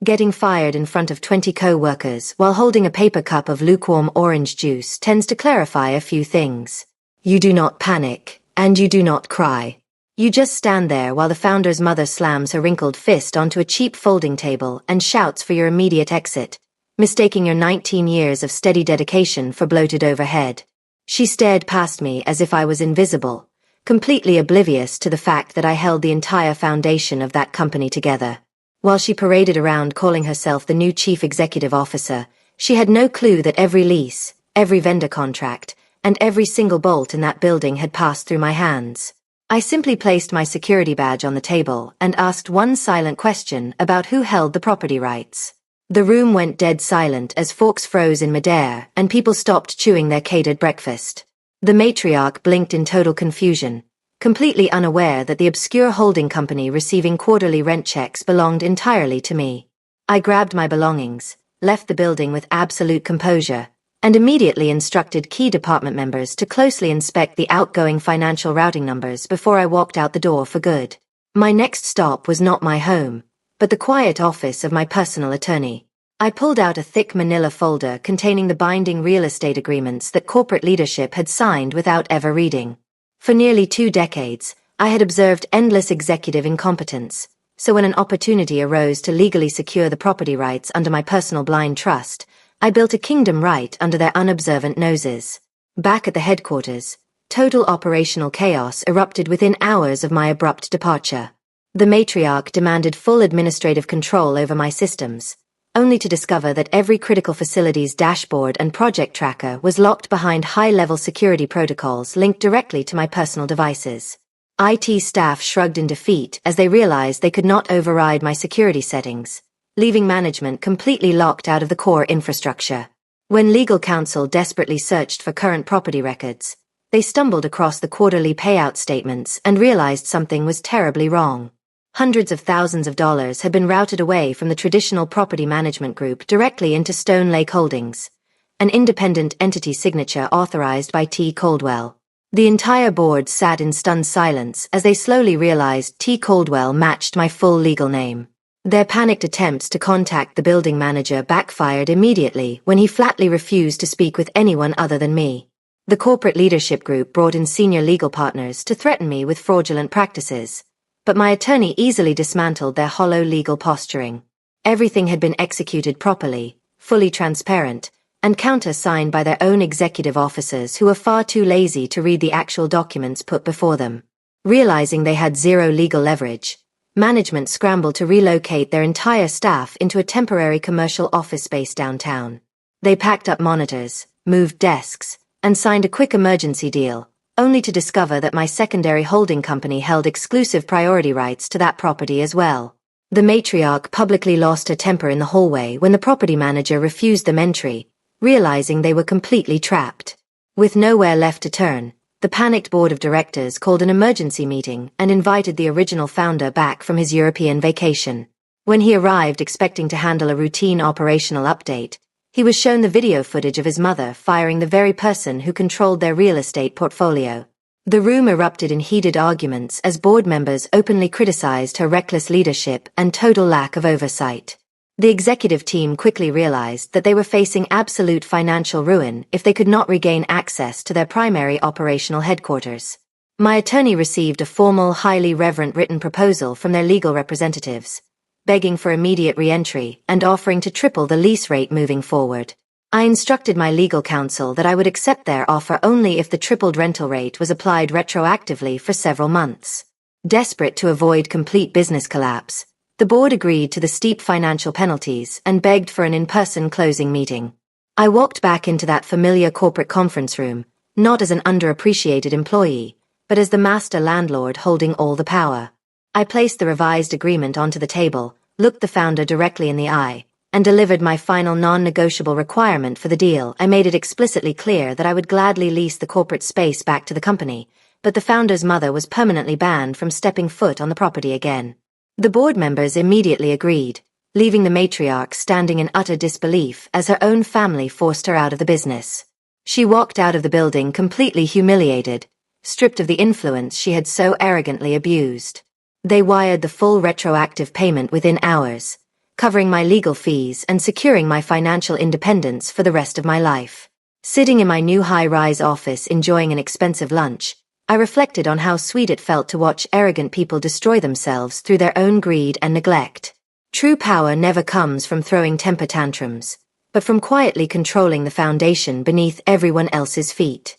Getting fired in front of 20 co-workers while holding a paper cup of lukewarm orange juice tends to clarify a few things. You do not panic, and you do not cry. You just stand there while the founder's mother slams her wrinkled fist onto a cheap folding table and shouts for your immediate exit, mistaking your 19 years of steady dedication for bloated overhead. She stared past me as if I was invisible, completely oblivious to the fact that I held the entire foundation of that company together. While she paraded around calling herself the new chief executive officer, she had no clue that every lease, every vendor contract, and every single bolt in that building had passed through my hands. I simply placed my security badge on the table and asked one silent question about who held the property rights. The room went dead silent as forks froze in midair and people stopped chewing their catered breakfast. The matriarch blinked in total confusion, completely unaware that the obscure holding company receiving quarterly rent checks belonged entirely to me. I grabbed my belongings, left the building with absolute composure, and immediately instructed key department members to closely inspect the outgoing financial routing numbers before I walked out the door for good. My next stop was not my home, but the quiet office of my personal attorney. I pulled out a thick manila folder containing the binding real estate agreements that corporate leadership had signed without ever reading. For nearly 2 decades, I had observed endless executive incompetence, so when an opportunity arose to legally secure the property rights under my personal blind trust, I built a kingdom right under their unobservant noses. Back at the headquarters, total operational chaos erupted within hours of my abrupt departure. The matriarch demanded full administrative control over my systems, only to discover that every critical facility's dashboard and project tracker was locked behind high-level security protocols linked directly to my personal devices. IT staff shrugged in defeat as they realized they could not override my security settings, leaving management completely locked out of the core infrastructure. When legal counsel desperately searched for current property records, they stumbled across the quarterly payout statements and realized something was terribly wrong. Hundreds of thousands of dollars had been routed away from the traditional property management group directly into Stone Lake Holdings, an independent entity signature authorized by T. Coldwell. The entire board sat in stunned silence as they slowly realized T. Coldwell matched my full legal name. Their panicked attempts to contact the building manager backfired immediately when he flatly refused to speak with anyone other than me. The corporate leadership group brought in senior legal partners to threaten me with fraudulent practices, but my attorney easily dismantled their hollow legal posturing. Everything had been executed properly, fully transparent, and countersigned by their own executive officers who were far too lazy to read the actual documents put before them. Realizing they had zero legal leverage, management scrambled to relocate their entire staff into a temporary commercial office space downtown. They packed up monitors, moved desks, and signed a quick emergency deal, only to discover that my secondary holding company held exclusive priority rights to that property as well. The matriarch publicly lost her temper in the hallway when the property manager refused them entry, realizing they were completely trapped. With nowhere left to turn, the panicked board of directors called an emergency meeting and invited the original founder back from his European vacation. When he arrived expecting to handle a routine operational update, he was shown the video footage of his mother firing the very person who controlled their real estate portfolio. The room erupted in heated arguments as board members openly criticized her reckless leadership and total lack of oversight. The executive team quickly realized that they were facing absolute financial ruin if they could not regain access to their primary operational headquarters. My attorney received a formal, highly reverent written proposal from their legal representatives, begging for immediate re-entry and offering to triple the lease rate moving forward. I instructed my legal counsel that I would accept their offer only if the tripled rental rate was applied retroactively for several months. Desperate to avoid complete business collapse, the board agreed to the steep financial penalties and begged for an in-person closing meeting. I walked back into that familiar corporate conference room, not as an underappreciated employee, but as the master landlord holding all the power. I placed the revised agreement onto the table, looked the founder directly in the eye, and delivered my final non-negotiable requirement for the deal. I made it explicitly clear that I would gladly lease the corporate space back to the company, but the founder's mother was permanently banned from stepping foot on the property again. The board members immediately agreed, leaving the matriarch standing in utter disbelief as her own family forced her out of the business. She walked out of the building completely humiliated, stripped of the influence she had so arrogantly abused. They wired the full retroactive payment within hours, covering my legal fees and securing my financial independence for the rest of my life. Sitting in my new high-rise office enjoying an expensive lunch, I reflected on how sweet it felt to watch arrogant people destroy themselves through their own greed and neglect. True power never comes from throwing temper tantrums, but from quietly controlling the foundation beneath everyone else's feet.